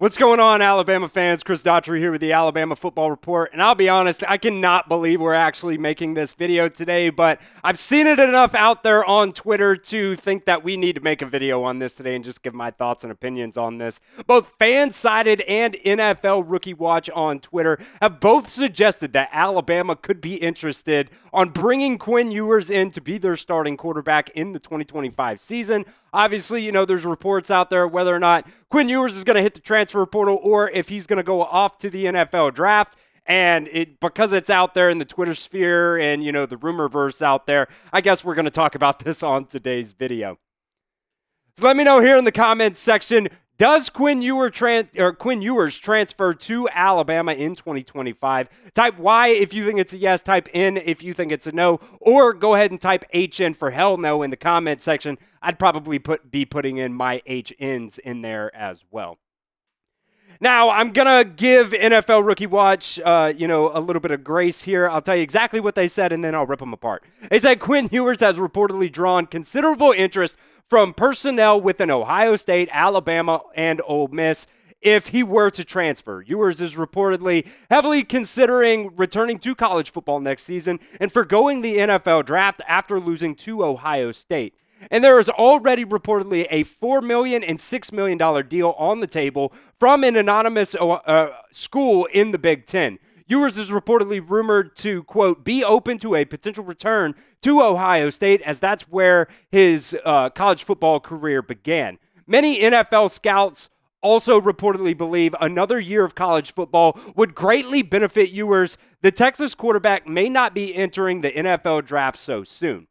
What's going on, Alabama fans? Chris Daughtery here with the Alabama Football Report. And I'll be honest, I cannot believe we're actually making this video today, but I've seen it enough out there on Twitter to think that we need to make a video on this today and just give my thoughts and opinions on this. Both Fansided and NFL Rookie Watch on Twitter have both suggested that Alabama could be interested on bringing Quinn Ewers in to be their starting quarterback in the 2025 season. Obviously, there's reports out there whether or not Quinn Ewers is going to hit the transfer portal or if he's going to go off to the NFL draft. And because it's out there in the Twitter sphere and, the rumorverse out there, I guess we're going to talk about this on today's video. So let me know here in the comments section, does Quinn Ewers transfer to Alabama in 2025? Type Y if you think it's a yes, type N if you think it's a no, or go ahead and type HN for hell no in the comment section. I'd probably be putting in my HNs in there as well. Now, I'm going to give NFL Rookie Watch, a little bit of grace here. I'll tell you exactly what they said, and then I'll rip them apart. They said Quinn Ewers has reportedly drawn considerable interest from personnel within Ohio State, Alabama, and Ole Miss if he were to transfer. Ewers is reportedly heavily considering returning to college football next season and forgoing the NFL draft after losing to Ohio State. And there is already reportedly a $4 million and $6 million deal on the table from an anonymous school in the Big Ten. Ewers is reportedly rumored to, quote, be open to a potential return to Ohio State as that's where his college football career began. Many NFL scouts also reportedly believe another year of college football would greatly benefit Ewers. The Texas quarterback may not be entering the NFL draft so soon.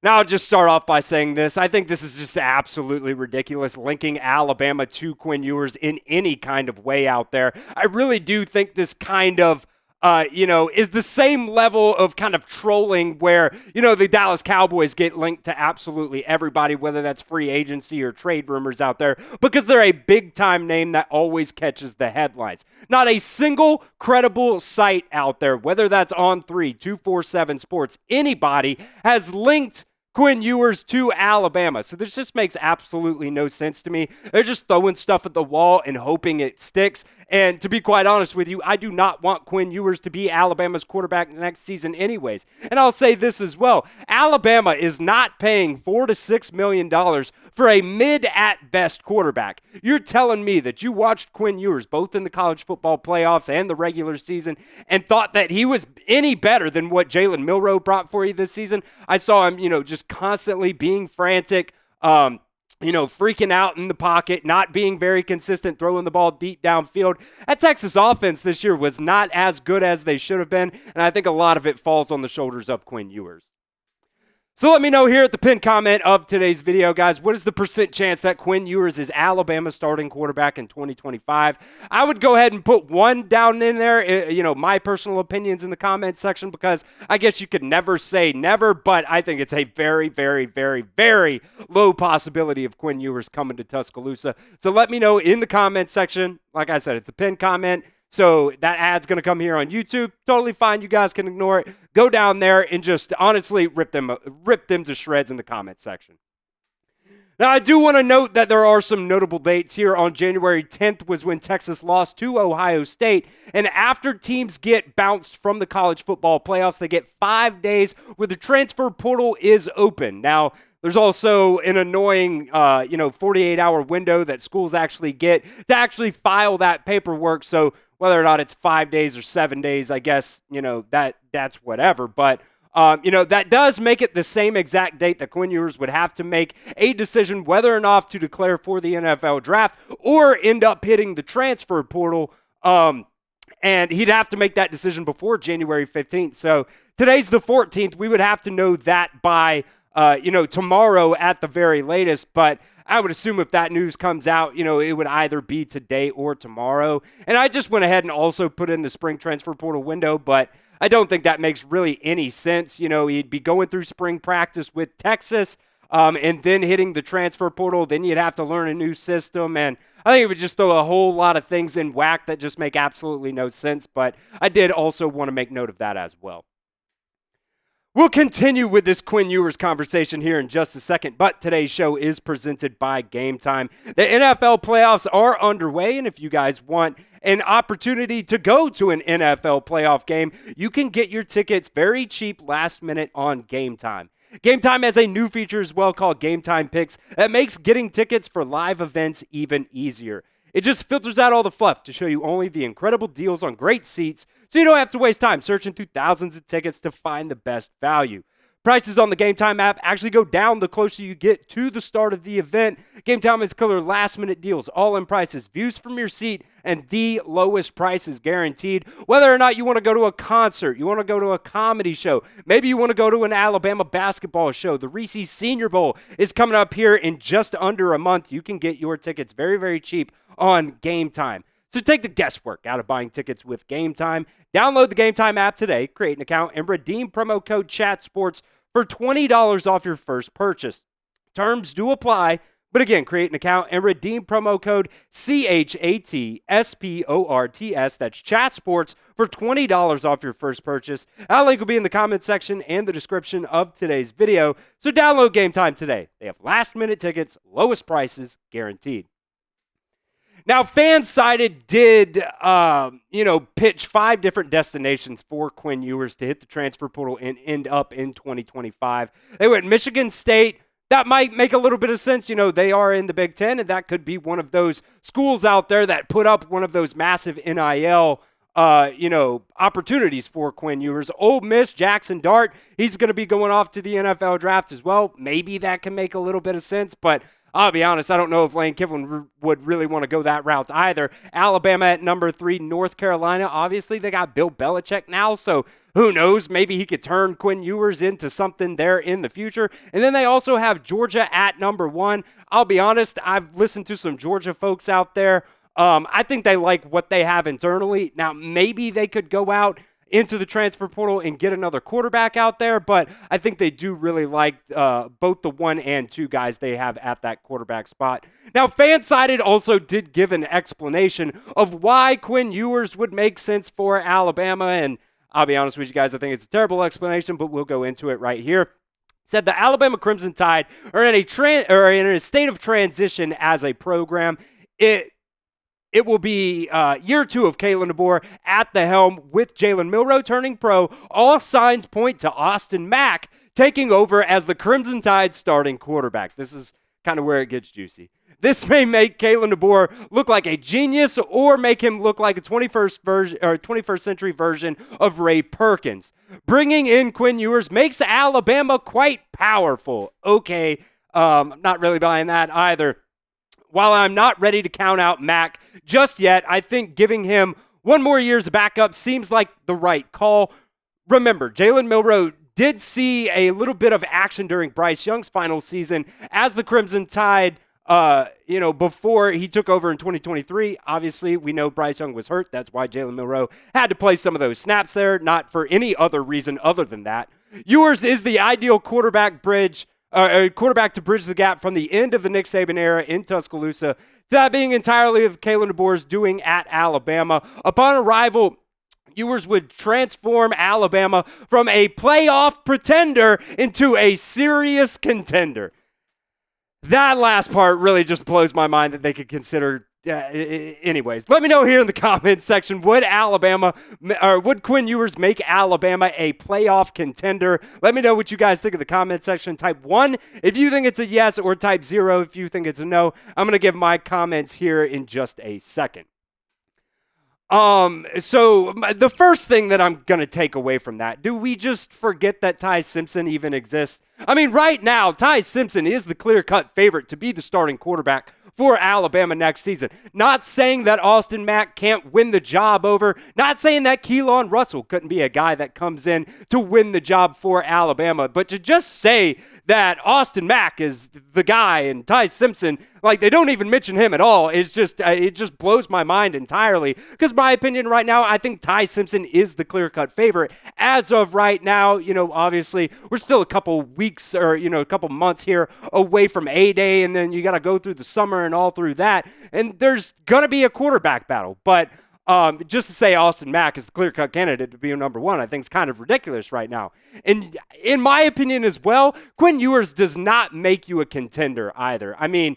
Now, I'll just start off by saying this. I think this is just absolutely ridiculous, linking Alabama to Quinn Ewers in any kind of way out there. I really do think this kind of, is the same level of kind of trolling where, the Dallas Cowboys get linked to absolutely everybody, whether that's free agency or trade rumors out there, because they're a big-time name that always catches the headlines. Not a single credible site out there, whether that's On3, 247 Sports, anybody has linked Quinn Ewers to Alabama. So this just makes absolutely no sense to me. They're just throwing stuff at the wall and hoping it sticks. And to be quite honest with you, I do not want Quinn Ewers to be Alabama's quarterback next season anyways. And I'll say this as well. Alabama is not paying $4 to $6 million for a mid-at-best quarterback. You're telling me that you watched Quinn Ewers both in the college football playoffs and the regular season and thought that he was any better than what Jalen Milroe brought for you this season? I saw him, just constantly being frantic, freaking out in the pocket, not being very consistent, throwing the ball deep downfield. That Texas offense this year was not as good as they should have been, and I think a lot of it falls on the shoulders of Quinn Ewers. So let me know here at the pinned comment of today's video, guys, what is the percent chance that Quinn Ewers is Alabama's starting quarterback in 2025? I would go ahead and put one down in there, my personal opinions in the comment section, because I guess you could never say never, but I think it's a very, very, very, very low possibility of Quinn Ewers coming to Tuscaloosa. So let me know in the comment section. Like I said, it's a pinned comment. So that ad's going to come here on YouTube. Totally fine. You guys can ignore it. Go down there and just honestly rip them to shreds in the comment section. Now, I do want to note that there are some notable dates here. On January 10th was when Texas lost to Ohio State. And after teams get bounced from the college football playoffs, they get 5 days where the transfer portal is open. Now, there's also an annoying, 48-hour window that schools actually get to actually file that paperwork. So whether or not it's 5 days or 7 days, I guess, that's whatever. But, that does make it the same exact date that Quinn Ewers would have to make a decision whether or not to declare for the NFL draft or end up hitting the transfer portal. And he'd have to make that decision before January 15th. So today's the 14th. We would have to know that by tomorrow at the very latest, but I would assume if that news comes out, it would either be today or tomorrow. And I just went ahead and also put in the spring transfer portal window, but I don't think that makes really any sense. He'd be going through spring practice with Texas, and then hitting the transfer portal. Then you'd have to learn a new system, and I think it would just throw a whole lot of things in whack that just make absolutely no sense, but I did also want to make note of that as well. We'll continue with this Quinn Ewers conversation here in just a second, but today's show is presented by Game Time. The NFL playoffs are underway, and if you guys want an opportunity to go to an NFL playoff game, you can get your tickets very cheap last minute on Game Time. Game Time has a new feature as well called Game Time Picks that makes getting tickets for live events even easier. It just filters out all the fluff to show you only the incredible deals on great seats, so you don't have to waste time searching through thousands of tickets to find the best value. Prices on the Game Time app actually go down the closer you get to the start of the event. Game Time has killer last-minute deals, all-in prices, views from your seat, and the lowest prices guaranteed. Whether or not you want to go to a concert, you want to go to a comedy show, maybe you want to go to an Alabama basketball show. The Reese's Senior Bowl is coming up here in just under a month. You can get your tickets very, very cheap on Game Time. So take the guesswork out of buying tickets with Game Time. Download the Game Time app today, create an account, and redeem promo code CHATSPORTS for $20 off your first purchase. Terms do apply, but again, create an account and redeem promo code CHATSPORTS, that's CHATSPORTS, for $20 off your first purchase. Our link will be in the comment section and the description of today's video. So download Game Time today. They have last-minute tickets, lowest prices guaranteed. Now, Fansided did, pitch 5 different destinations for Quinn Ewers to hit the transfer portal and end up in 2025. They went Michigan State. That might make a little bit of sense. They are in the Big Ten, and that could be one of those schools out there that put up one of those massive NIL, opportunities for Quinn Ewers. Ole Miss, Jackson Dart, he's going to be going off to the NFL draft as well. Maybe that can make a little bit of sense, but I'll be honest, I don't know if Lane Kiffin would really want to go that route either. Alabama at number 3, North Carolina. Obviously, they got Bill Belichick now, so who knows? Maybe he could turn Quinn Ewers into something there in the future. And then they also have Georgia at number 1. I'll be honest, I've listened to some Georgia folks out there. I think they like what they have internally. Now, maybe they could go out into the transfer portal and get another quarterback out there, but I think they do really like both the 1 and 2 guys they have at that quarterback spot. Now, Fansided also did give an explanation of why Quinn Ewers would make sense for Alabama, and I'll be honest with you guys, I think it's a terrible explanation, but we'll go into it right here. Said the Alabama Crimson Tide are in a state of transition as a program. It will be year 2 of Kalen DeBoer at the helm with Jalen Milroe turning pro. All signs point to Austin Mack taking over as the Crimson Tide starting quarterback. This is kind of where it gets juicy. This may make Kalen DeBoer look like a genius or make him look like a 21st century version of Ray Perkins. Bringing in Quinn Ewers makes Alabama quite powerful. Okay, not really buying that either. While I'm not ready to count out Mack just yet, I think giving him 1 more year as a backup seems like the right call. Remember, Jalen Milroe did see a little bit of action during Bryce Young's final season as the Crimson Tide, before he took over in 2023. Obviously, we know Bryce Young was hurt. That's why Jalen Milroe had to play some of those snaps there, not for any other reason other than that. Ewers is the ideal quarterback to bridge the gap from the end of the Nick Saban era in Tuscaloosa to that being entirely of Kalen DeBoer's doing at Alabama. Upon arrival, Ewers would transform Alabama from a playoff pretender into a serious contender. That last part really just blows my mind that they could consider. Anyways, let me know here in the comments section, would Quinn Ewers make Alabama a playoff contender? Let me know what you guys think in the comment section. Type 1 if you think it's a yes, or type 0 if you think it's a no. I'm going to give my comments here in just a second. So the first thing that I'm going to take away from that, do we just forget that Ty Simpson even exists? I mean, right now, Ty Simpson is the clear-cut favorite to be the starting quarterback for Alabama next season. Not saying that Austin Mack can't win the job over. Not saying that Keelan Russell couldn't be a guy that comes in to win the job for Alabama. But to just say that Austin Mack is the guy and Ty Simpson, like they don't even mention him at all, it's just it just blows my mind entirely. Because my opinion right now, I think Ty Simpson is the clear-cut favorite. As of right now, obviously we're still a couple weeks or a couple months here away from A-Day, and then you got to go through the summer and all through that, and there's gonna be a quarterback battle. But Just to say Austin Mack is the clear-cut candidate to be a number one, I think is kind of ridiculous right now. And in my opinion as well, Quinn Ewers does not make you a contender either. I mean,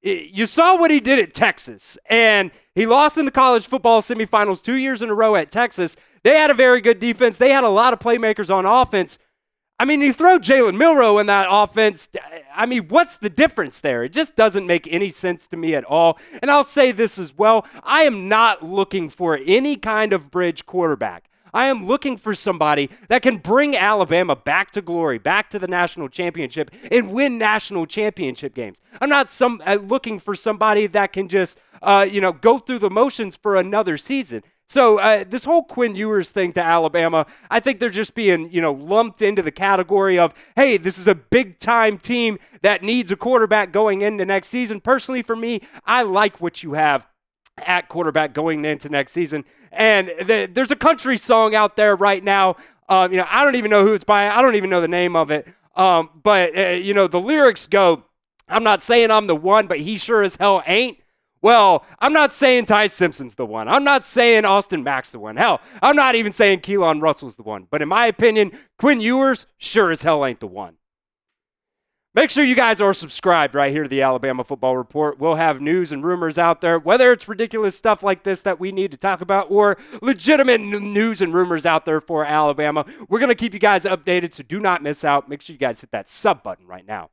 you saw what he did at Texas, and he lost in the college football semifinals 2 years in a row at Texas. They had a very good defense. They had a lot of playmakers on offense. I mean, you throw Jalen Milroe in that offense, I mean, what's the difference there? It just doesn't make any sense to me at all. And I'll say this as well. I am not looking for any kind of bridge quarterback. I am looking for somebody that can bring Alabama back to glory, back to the national championship, and win national championship games. I'm not looking for somebody that can just, go through the motions for another season. So this whole Quinn Ewers thing to Alabama, I think they're just being, lumped into the category of, hey, this is a big-time team that needs a quarterback going into next season. Personally, for me, I like what you have at quarterback going into next season. And there's a country song out there right now. I don't even know who it's by. I don't even know the name of it. But the lyrics go, I'm not saying I'm the one, but he sure as hell ain't. Well, I'm not saying Ty Simpson's the one. I'm not saying Austin Mack's the one. Hell, I'm not even saying Keelan Russell's the one. But in my opinion, Quinn Ewers sure as hell ain't the one. Make sure you guys are subscribed right here to the Alabama Football Report. We'll have news and rumors out there, whether it's ridiculous stuff like this that we need to talk about or legitimate news and rumors out there for Alabama. We're going to keep you guys updated, so do not miss out. Make sure you guys hit that sub button right now.